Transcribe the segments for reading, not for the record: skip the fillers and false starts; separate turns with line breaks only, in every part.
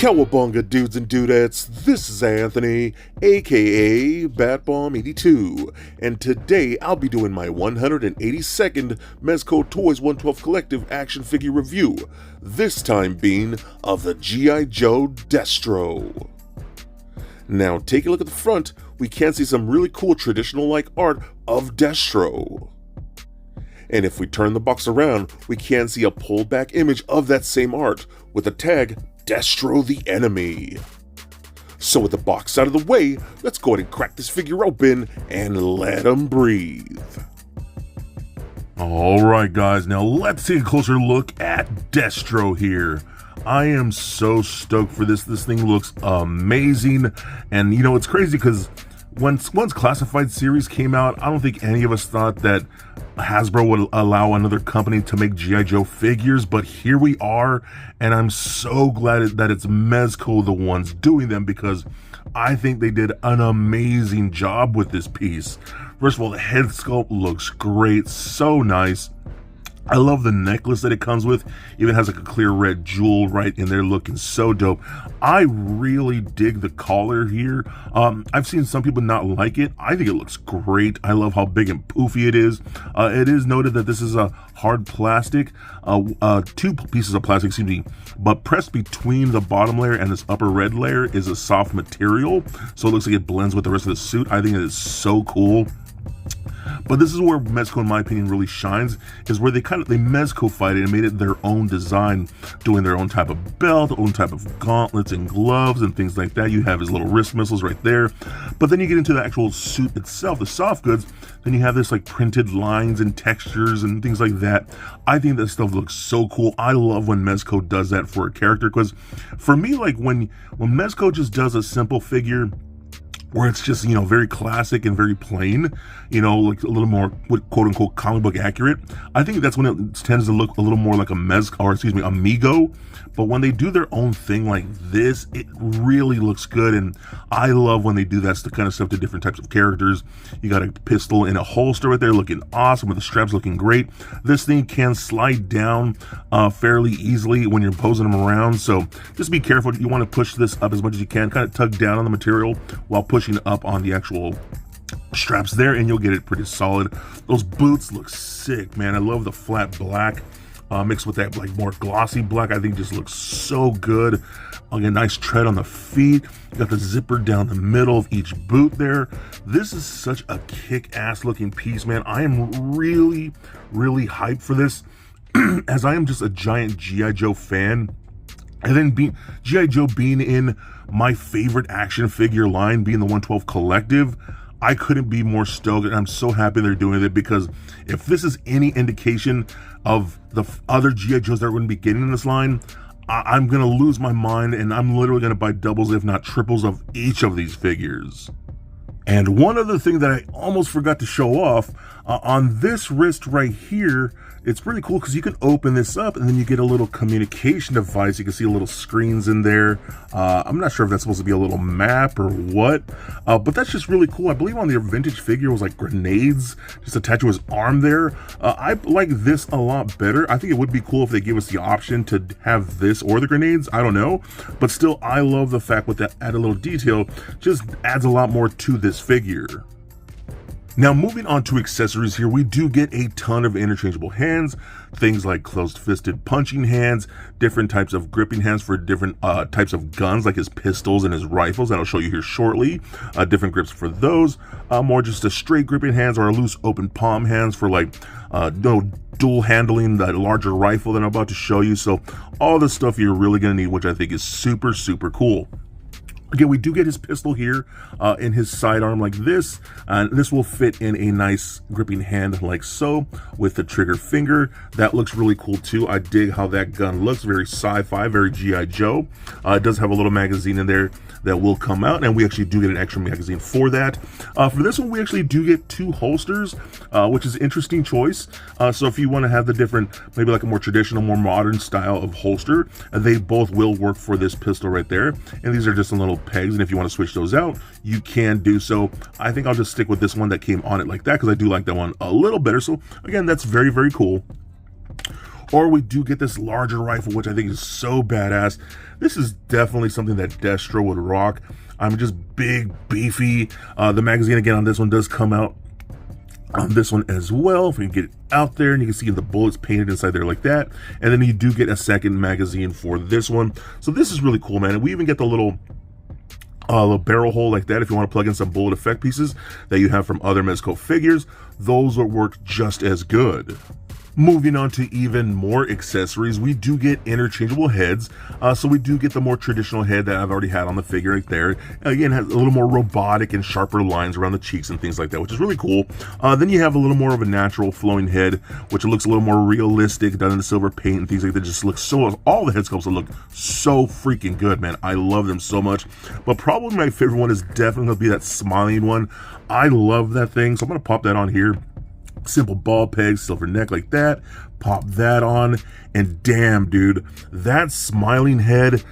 Cowabunga dudes and dudettes, this is Anthony, aka Batbomb82, and today I'll be doing my 182nd Mezco Toyz 112 Collective action figure review, this time being of the G.I. Joe Destro. Now take a look at the front, we can see some really cool traditional-like art of Destro. And if we turn the box around, we can see a pulled back image of that same art with the tag Destro the Enemy. So with the box out of the way, let's go ahead and crack this figure open and let him breathe.
Alright guys, now let's take a closer look at Destro here. I am so stoked for this. This thing looks amazing. And you know, it's crazy because once Classified series came out, I don't think any of us thought that Hasbro would allow another company to make G.I. Joe figures, but here we are, and I'm so glad that it's Mezco the ones doing them, because I think they did an amazing job with this piece. First of all, the head sculpt looks great, so nice. I love the necklace that it comes with. Even has like a clear red jewel right in there, looking so dope. I really dig the collar here. I've seen some people not like it. I think it looks great. I love how big and poofy it is. It is noted that this is a hard plastic, two pieces of plastic, excuse me, but pressed between the bottom layer and this upper red layer is a soft material. So it looks like it blends with the rest of the suit. I think it is so cool. But this is where Mezco, in my opinion, really shines, is where they Mezco-fied it and made it their own design, doing their own type of belt, own type of gauntlets and gloves and things like that. You have his little wrist missiles right there. But then you get into the actual suit itself, the soft goods, then you have this like printed lines and textures and things like that. I think that stuff looks so cool. I love when Mezco does that for a character, because for me, like when Mezco just does a simple figure where it's just, you know, very classic and very plain, you know, like a little more quote-unquote comic book accurate, I think that's when it tends to look a little more like a Amigo. But when they do their own thing like this, it really looks good, and I love when they do that kind of stuff to different types of characters. You got a pistol in a holster right there looking awesome, with the straps looking great. This thing can slide down fairly easily when you're posing them around, so just be careful. You want to push this up as much as you can, kind of tug down on the material while pushing up on the actual straps there, and you'll get it pretty solid. Those boots look sick, man. I love the flat black mixed with that like more glossy black. I think just looks so good. A nice tread on the feet. You got the zipper down the middle of each boot there. This is such a kick-ass looking piece, man. I am really hyped for this as I am just a giant G.I. Joe fan. And then G.I. Joe being in my favorite action figure line, being the 112 Collective, I couldn't be more stoked, and I'm so happy they're doing it, because if this is any indication of the other G.I. Joes that are going to be getting in this line, I'm going to lose my mind, and I'm literally going to buy doubles, if not triples, of each of these figures. And one other thing that I almost forgot to show off, on this wrist right here, it's pretty cool because you can open this up and then you get a little communication device. You can see little screens in there. I'm not sure if that's supposed to be a little map or what, but that's just really cool. I believe on the vintage figure it was like grenades just attached to his arm there. I like this a lot better. I think it would be cool if they gave us the option to have this or the grenades. I don't know, but still, I love the fact with that added little detail just adds a lot more to this figure. Now moving on to accessories here, we do get a ton of interchangeable hands, things like closed-fisted punching hands, different types of gripping hands for different types of guns, like his pistols and his rifles that I'll show you here shortly, different grips for those, more just a straight gripping hands or a loose open palm hands for like dual handling that larger rifle that I'm about to show you. So all the stuff you're really going to need, which I think is super cool. Again, we do get his pistol here in his sidearm like this, and this will fit in a nice gripping hand like so with the trigger finger. That looks really cool too. I dig how that gun looks, very sci-fi, very G.I. Joe. It does have a little magazine in there that will come out, and we actually do get an extra magazine for that. For this one, we actually do get two holsters, which is an interesting choice. So if you want to have the different, maybe like a more traditional, more modern style of holster, they both will work for this pistol right there. And these are just a little pegs, and if you want to switch those out, you can do so. I think I'll just stick with this one that came on it like that, because I do like that one a little better. So again, that's very cool. Or we do get this larger rifle, which I think is so badass. This is definitely something that Destro would rock. I'm just big, beefy. The magazine again on this one does come out on this one as well. If we can get it out there, and you can see the bullets painted inside there like that. And then you do get a second magazine for this one. So this is really cool, man. And we even get the little barrel hole like that if you want to plug in some bullet effect pieces that you have from other Mezco figures. Those will work just as good. Moving on to even more accessories, we do get interchangeable heads. So we do get the more traditional head that I've already had on the figure right there. Again, has a little more robotic and sharper lines around the cheeks and things like that, which is really cool. Then you have a little more of a natural flowing head, which looks a little more realistic, done in the silver paint and things like that. Just looks so, all the head sculpts look so freaking good, man. I love them so much. But probably my favorite one is definitely going to be that smiling one. I love that thing, so I'm going to pop that on here. Simple ball peg, silver neck like that, pop that on, and damn, dude, that smiling head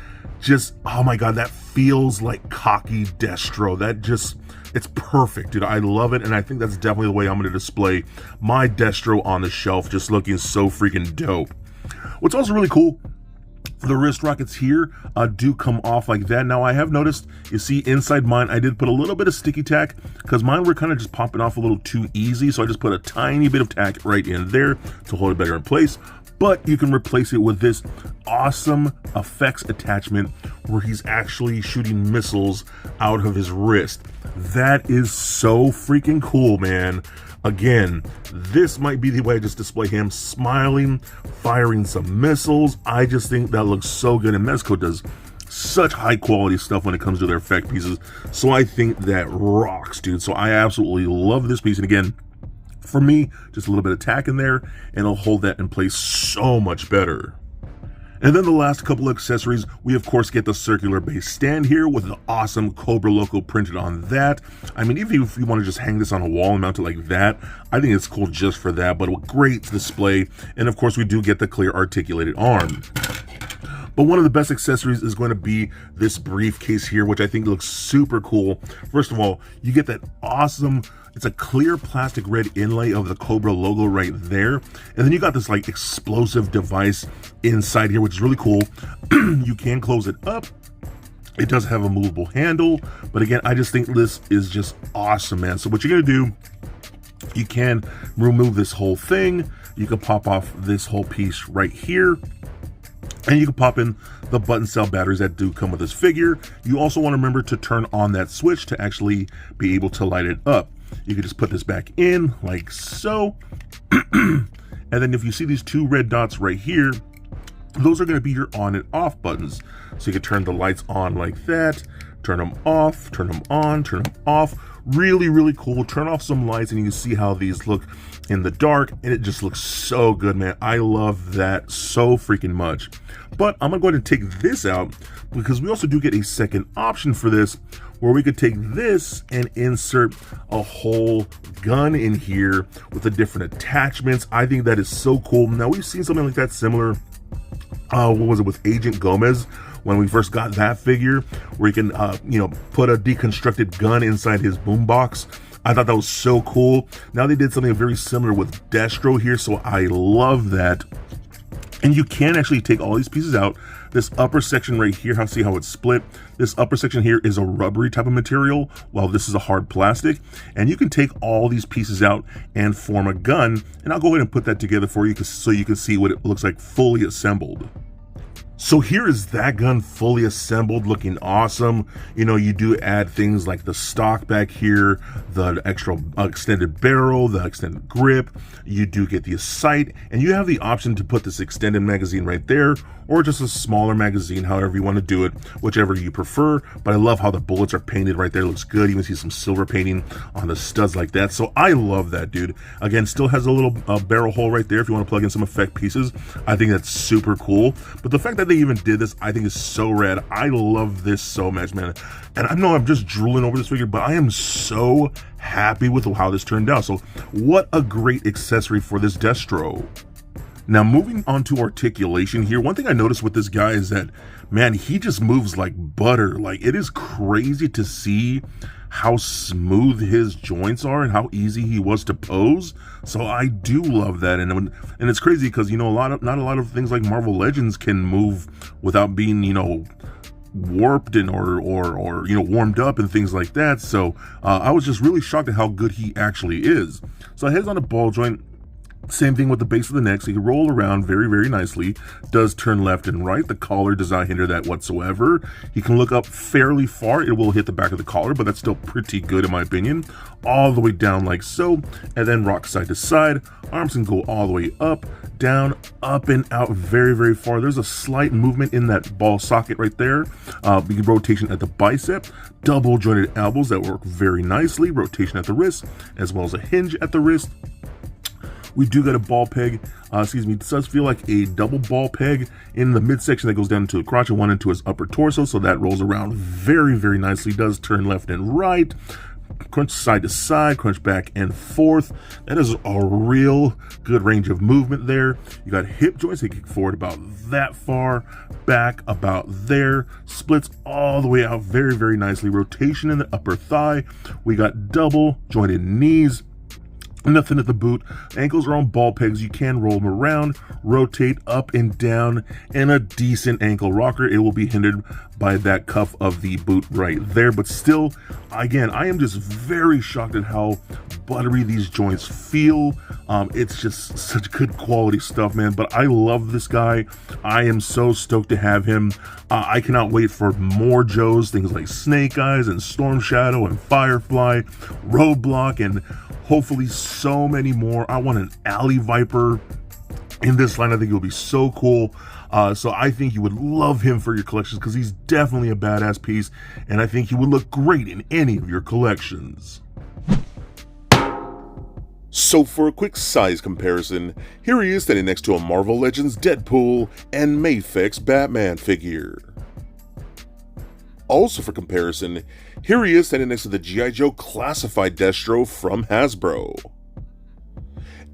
just, oh my god, that feels like cocky Destro. That just, it's perfect, dude. I love it, and I think that's definitely the way I'm going to display my Destro on the shelf, just looking so freaking dope. What's also really cool, the wrist rockets here do come off like that. Now I have noticed, you see inside mine, I did put a little bit of sticky tack because mine were kind of just popping off a little too easy. So I just put a tiny bit of tack right in there to hold it better in place. But you can replace it with this awesome effects attachment where he's actually shooting missiles out of his wrist. That is so freaking cool, man. Again, this might be the way I just display him smiling, firing some missiles. I just think that looks so good, and Mezco does such high quality stuff when it comes to their effect pieces. So I think that rocks, dude. So I absolutely love this piece. And again, for me, just a little bit of tack in there, and it'll hold that in place so much better. And then the last couple of accessories, we of course get the circular base stand here with the awesome Cobra logo printed on that. I mean, even if you want to just hang this on a wall and mount it like that, I think it's cool just for that, but a great display. And of course, we do get the clear articulated arm. But one of the best accessories is going to be this briefcase here, which I think looks super cool. First of all, you get that awesome, it's a clear plastic red inlay of the Cobra logo right there. And then you got this like explosive device inside here, which is really cool. You can close it up. It does have a movable handle, but again, I just think this is just awesome, man. So what you're gonna do, you can remove this whole thing. You can pop off this whole piece right here. And you can pop in the button cell batteries that do come with this figure. You also want to remember to turn on that switch to actually be able to light it up. You can just put this back in like so. And then if you see these two red dots right here, those are going to be your on and off buttons. So you can turn the lights on like that, turn them off, turn them on, turn them off. Really, really cool. Turn off some lights and you can see how these look in the dark, and it just looks so good, man. I love that so freaking much. But I'm gonna go ahead and take this out because we also do get a second option for this where we could take this and insert a whole gun in here with the different attachments. I think that is so cool. Now we've seen something like that similar, what was it, with Agent Gomez when we first got that figure, where you can you know, put a deconstructed gun inside his boombox. I thought that was so cool. Now they did something very similar with Destro here, so I love that. And you can actually take all these pieces out. This upper section right here, see how it's split? This upper section here is a rubbery type of material, while this is a hard plastic. And you can take all these pieces out and form a gun. And I'll go ahead and put that together for you so you can see what it looks like fully assembled. So here is that gun fully assembled, looking awesome. You know, you do add things like the stock back here, the extra extended barrel, the extended grip. You do get the sight, and you have the option to put this extended magazine right there, or just a smaller magazine, however you want to do it, whichever you prefer. But I love how the bullets are painted right there. It looks good. You can see some silver painting on the studs like that. So I love that, dude. Again, still has a little barrel hole right there if you want to plug in some effect pieces. I think that's super cool. But the fact that they even did this, I think is so rad. I love this so much, man. And I know I'm just drooling over this figure, but I am so happy with how this turned out. So what a great accessory for this Destro. Now moving on to articulation here, one thing I noticed with this guy is that, man, he just moves like butter. Like, it is crazy to see how smooth his joints are and how easy he was to pose. So I do love that, and it's crazy because, you know, not a lot of things like Marvel Legends can move without being, you know, warped and or you know, warmed up and things like that. So I was just really shocked at how good he actually is. So heads on a ball joint. Same thing with the base of the neck, so you can roll around very, very nicely. Does turn left and right. The collar does not hinder that whatsoever. He can look up fairly far. It will hit the back of the collar, but that's still pretty good in my opinion. All the way down like so, and then rock side to side. Arms can go all the way up, down, up, and out very, very far. There's a slight movement in that ball socket right there. Big rotation at the bicep. Double jointed elbows that work very nicely. Rotation at the wrist, as well as a hinge at the wrist. We do get a ball peg, it does feel like a double ball peg in the midsection that goes down into the crotch and one into his upper torso, so that rolls around very, very nicely. Does turn left and right, crunch side to side, crunch back and forth. That is a real good range of movement there. You got hip joints, they kick forward about that far, back about there, splits all the way out very, very nicely. Rotation in the upper thigh. We got double jointed knees. Nothing at the boot. Ankles are on ball pegs. You can roll them around, rotate up and down, and a decent ankle rocker. It will be hindered by that cuff of the boot right there. But still, again, I am just very shocked at how buttery these joints feel. It's just such good quality stuff, man. But I love this guy. I am so stoked to have him. I cannot wait for more Joes, things like Snake Eyes and Storm Shadow and Firefly, Roadblock, and hopefully so many more. I want an Alley Viper in this line. I think it will be so cool. So I think you would love him for your collections because he's definitely a badass piece, and I think he would look great in any of your collections.
So for a quick size comparison, here he is standing next to a Marvel Legends Deadpool and Mafex Batman figure. Also for comparison, here he is standing next to the G.I. Joe Classified Destro from Hasbro.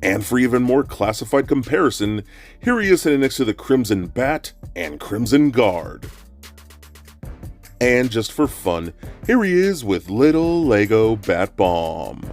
And for even more classified comparison, here he is standing next to the Crimson Bat and Crimson Guard. And just for fun, here he is with little Lego Bat Bomb.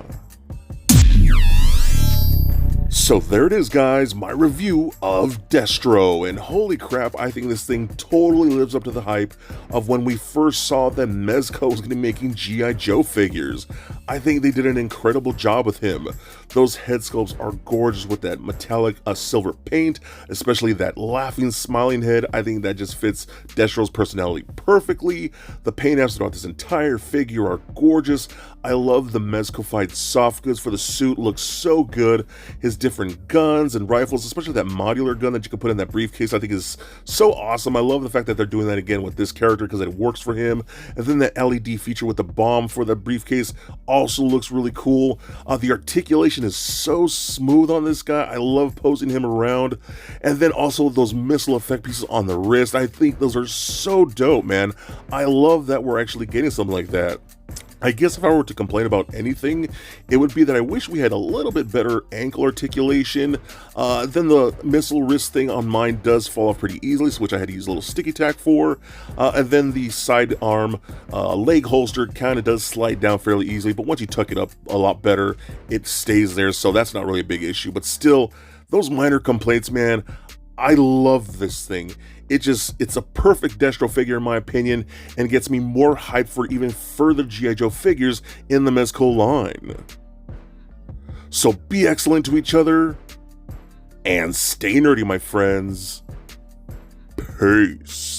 So there it is, guys, my review of Destro, and holy crap, I think this thing totally lives up to the hype of when we first saw that Mezco was going to be making G.I. Joe figures. I think they did an incredible job with him. Those head sculpts are gorgeous with that metallic silver paint, especially that laughing, smiling head. I think that just fits Destro's personality perfectly. The paint apps throughout this entire figure are gorgeous. I love the Mezco-fied soft goods for the suit, looks so good. His different guns and rifles, especially that modular gun that you can put in that briefcase, I think is so awesome. I love the fact that they're doing that again with this character because it works for him. And then the LED feature with the bomb for the briefcase also looks really cool. The articulation is so smooth on this guy. I love posing him around. And then also those missile effect pieces on the wrist. I think those are so dope, man. I love that we're actually getting something like that. I guess if I were to complain about anything, it would be that I wish we had a little bit better ankle articulation. Then the missile wrist thing on mine does fall off pretty easily, which I had to use a little sticky tack for. And then the side arm leg holster kind of does slide down fairly easily, but once you tuck it up a lot better, it stays there, so that's not really a big issue. But still, those minor complaints, man, I love this thing. It's a perfect Destro figure in my opinion, and gets me more hyped for even further G.I. Joe figures in the Mezco line. So be excellent to each other, and stay nerdy, my friends. Peace.